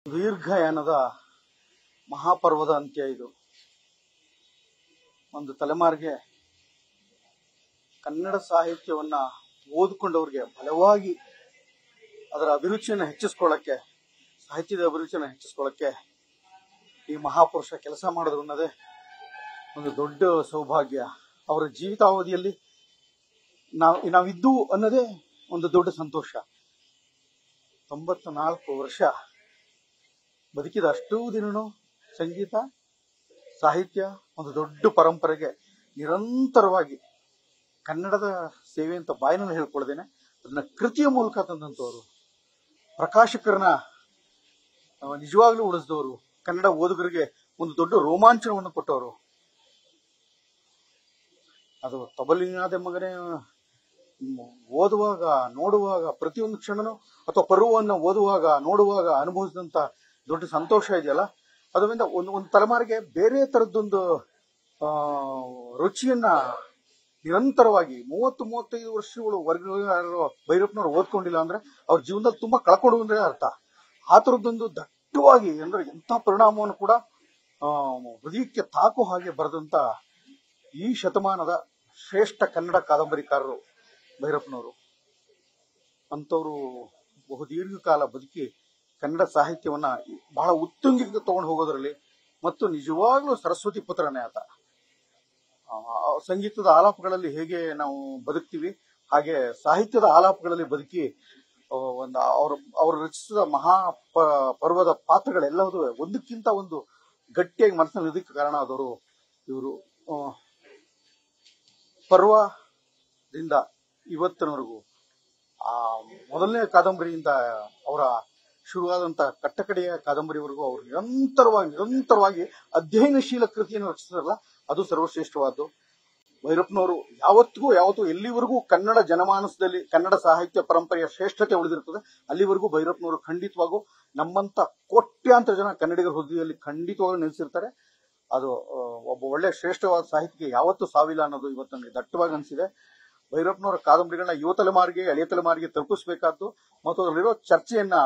ದೀರ್ಘಯಾನದ ಮಹಾಪರ್ವದ ಅಂತ್ಯ ಇದು. ಒಂದು ತಲೆಮಾರಿಗೆ ಕನ್ನಡ ಸಾಹಿತ್ಯವನ್ನ ಓದಿಕೊಂಡವ್ರಿಗೆ ಬಲವಾಗಿ ಅದರ ಅಭಿರುಚಿಯನ್ನು ಹೆಚ್ಚಿಸ್ಕೊಳ್ಳಕ್ಕೆ, ಸಾಹಿತ್ಯದ ಅಭಿರುಚಿಯನ್ನು ಹೆಚ್ಚಿಸ್ಕೊಳ್ಳಕ್ಕೆ ಈ ಮಹಾಪುರುಷ ಕೆಲಸ ಮಾಡೋದು ಅನ್ನೋದೇ ಒಂದು ದೊಡ್ಡ ಸೌಭಾಗ್ಯ. ಅವರ ಜೀವಿತಾವಧಿಯಲ್ಲಿ ನಾವಿದ್ದು ಅನ್ನೋದೇ ಒಂದು ದೊಡ್ಡ ಸಂತೋಷ. 94 ವರ್ಷ ಬದುಕಿದ ಅಷ್ಟೂ ದಿನನೂ ಸಂಗೀತ ಸಾಹಿತ್ಯ ಒಂದು ದೊಡ್ಡ ಪರಂಪರೆಗೆ ನಿರಂತರವಾಗಿ ಕನ್ನಡದ ಸೇವೆ ಅಂತ ಬಾಯಿನಲ್ಲಿ ಹೇಳ್ಕೊಳ್ದೇನೆ ಅದನ್ನ ಕೃತಿಯ ಮೂಲಕ ತಂದಂಥವ್ರು, ಪ್ರಕಾಶಕರನ್ನ ನಿಜವಾಗ್ಲೂ ಉಳಿಸಿದವರು, ಕನ್ನಡ ಓದುಗರಿಗೆ ಒಂದು ದೊಡ್ಡ ರೋಮಾಂಚನವನ್ನು ಕೊಟ್ಟವರು. ಅದು ತಬಲಿನಾದ ಮಗನೇ ಓದುವಾಗ ನೋಡುವಾಗ ಪ್ರತಿಯೊಂದು ಕ್ಷಣನೂ ಅಥವಾ ಪರ್ವವನ್ನು ಓದುವಾಗ ನೋಡುವಾಗ ಅನುಭವಿಸಿದಂತ ದೊಡ್ಡ ಸಂತೋಷ ಇದೆಯಲ್ಲ, ಅದರಿಂದ ಒಂದು ತಲೆಮಾರಿಗೆ ಬೇರೆ ತರದ್ದೊಂದು ರುಚಿಯನ್ನ ನಿರಂತರವಾಗಿ 30-35 ವರ್ಷಗಳು ಭೈರಪ್ಪನವ್ರು ಓದ್ಕೊಂಡಿಲ್ಲ ಅಂದ್ರೆ ಅವ್ರ ಜೀವನದಲ್ಲಿ ತುಂಬಾ ಕಳ್ಕೊಂಡು ಅಂದ್ರೆ ಅರ್ಥ. ಆ ತರದ್ದೊಂದು ದಟ್ಟವಾಗಿ ಅಂದ್ರೆ ಎಂಥ ಪರಿಣಾಮವನ್ನು ಕೂಡ ಹೃದಯಕ್ಕೆ ತಾಕು ಹಾಗೆ ಬರೆದಂತ ಈ ಶತಮಾನದ ಶ್ರೇಷ್ಠ ಕನ್ನಡ ಕಾದಂಬರಿಕಾರರು ಭೈರಪ್ಪನವರು. ಅಂಥವ್ರು ಬಹು ದೀರ್ಘಕಾಲ ಬದುಕಿ ಕನ್ನಡ ಸಾಹಿತ್ಯವನ್ನ ಬಹಳ ಉತ್ತುಂಗಕ್ಕೆ ತಗೊಂಡು ಹೋಗೋದ್ರಲ್ಲಿ ಮತ್ತು ನಿಜವಾಗ್ಲೂ ಸರಸ್ವತಿ ಪುತ್ರನೇ ಆತ. ಸಂಗೀತದ ಆಲಾಪಗಳಲ್ಲಿ ಹೇಗೆ ನಾವು ಬದುಕ್ತೀವಿ ಹಾಗೆ ಸಾಹಿತ್ಯದ ಆಲಾಪಗಳಲ್ಲಿ ಬದುಕಿ ಅವರು ರಚಿಸಿದ ಮಹಾ ಪರ್ವದ ಪಾತ್ರಗಳೆಲ್ಲವೂ ಒಂದಕ್ಕಿಂತ ಒಂದು ಗಟ್ಟಿಯಾಗಿ ಮನಸ್ಸಿನಲ್ಲಿ ಇದಕ್ಕೆ ಕಾರಣ ಆದವರು ಇವರು. ಪರ್ವದಿಂದ ಇವತ್ತಿನವರೆಗೂ ಮೊದಲನೇ ಕಾದಂಬರಿಯಿಂದ ಅವರ ಶುರುವಾದಂತಹ ಕಟ್ಟಕಡೆಯ ಕಾದಂಬರಿವರೆಗೂ ಅವರು ನಿರಂತರವಾಗಿ ಅಧ್ಯಯನಶೀಲ ಕೃತಿಯನ್ನು ರಚಿಸಿದ್ರಲ್ಲ, ಅದು ಸರ್ವಶ್ರೇಷ್ಠವಾದ್ದು. ಭೈರಪ್ಪನವರು ಯಾವತ್ತೂ ಎಲ್ಲಿವರೆಗೂ ಕನ್ನಡ ಜನಮಾನಸದಲ್ಲಿ ಕನ್ನಡ ಸಾಹಿತ್ಯ ಪರಂಪರೆಯ ಶ್ರೇಷ್ಠತೆ ಉಳಿದಿರ್ತದೆ ಅಲ್ಲಿವರೆಗೂ ಭೈರಪ್ಪನವರು ಖಂಡಿತವಾಗೂ ನಮ್ಮಂತ ಕೋಟ್ಯಾಂತರ ಜನ ಕನ್ನಡಿಗರ ಹೃದಯದಲ್ಲಿ ಖಂಡಿತವಾಗೂ ನೆಲೆಸಿರ್ತಾರೆ. ಅದು ಒಬ್ಬ ಒಳ್ಳೆ ಶ್ರೇಷ್ಠವಾದ ಸಾಹಿತ್ಯಕ್ಕೆ ಯಾವತ್ತೂ ಸಾವಿಲ್ಲ ಅನ್ನೋದು ಇವತ್ತು ನನಗೆ ದಟ್ಟವಾಗಿ ಅನಿಸಿದೆ. ಭೈರಪ್ಪನವರ ಕಾದಂಬರಿಗಳನ್ನ ಯುವ ತಲೆಮಾರಿಗೆ ಹಳೆಯ ತಲೆಮಾರಿಗೆ ತಲುಪಿಸಬೇಕಾದ್ದು ಮತ್ತು ಅದರಲ್ಲಿರೋ ಚರ್ಚೆಯನ್ನ,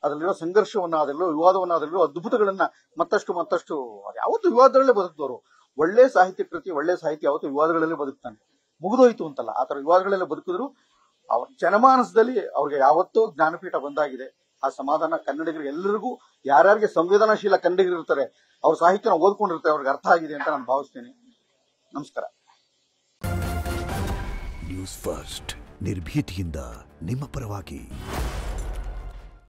ಅದರಲ್ಲಿರೋ ಸಂಘರ್ಷವನ್ನ, ಅದರಲ್ಲಿರೋ ವಿವಾದವನ್ನ, ಅದರಲ್ಲಿರೋ ಅದ್ಭುತಗಳನ್ನ ಮತ್ತಷ್ಟು ಯಾವತ್ತು ವಿವಾದಗಳಲ್ಲೇ ಬದುಕಿದವರು. ಒಳ್ಳೆ ಸಾಹಿತ್ಯ ಕೃತಿ, ಒಳ್ಳೆ ಸಾಹಿತ್ಯ ಯಾವತ್ತು ವಿವಾದಗಳಲ್ಲೇ ಬದುಕ್ತಾನೆ. ಮುಗಿದೋಯ್ತು ಅಂತಲ್ಲ, ಆತರ ವಿವಾದಗಳೆಲ್ಲ ಬದುಕಿದ್ರು ಅವ್ರ ಜನಮಾನಸದಲ್ಲಿ ಅವ್ರಿಗೆ ಯಾವತ್ತೋ ಜ್ಞಾನಪೀಠ ಬಂದಾಗಿದೆ. ಆ ಸಮಾಧಾನ ಕನ್ನಡಿಗರು ಎಲ್ಲರಿಗೂ, ಯಾರ್ಯಾರಿಗೆ ಸಂವೇದನಾಶೀಲ ಕನ್ನಡಿಗರು ಇರ್ತಾರೆ, ಅವ್ರ ಸಾಹಿತ್ಯನ ಓದ್ಕೊಂಡಿರ್ತಾರೆ, ಅವ್ರಿಗೆ ಅರ್ಥ ಆಗಿದೆ ಅಂತ ನಾನು ಭಾವಿಸ್ತೇನೆ. ನಮಸ್ಕಾರ. ನ್ಯೂಸ್ ಫಸ್ಟ್, ನಿರ್ಭೀತಿಯಿಂದ ನಿಮ್ಮ ಪರವಾಗಿ.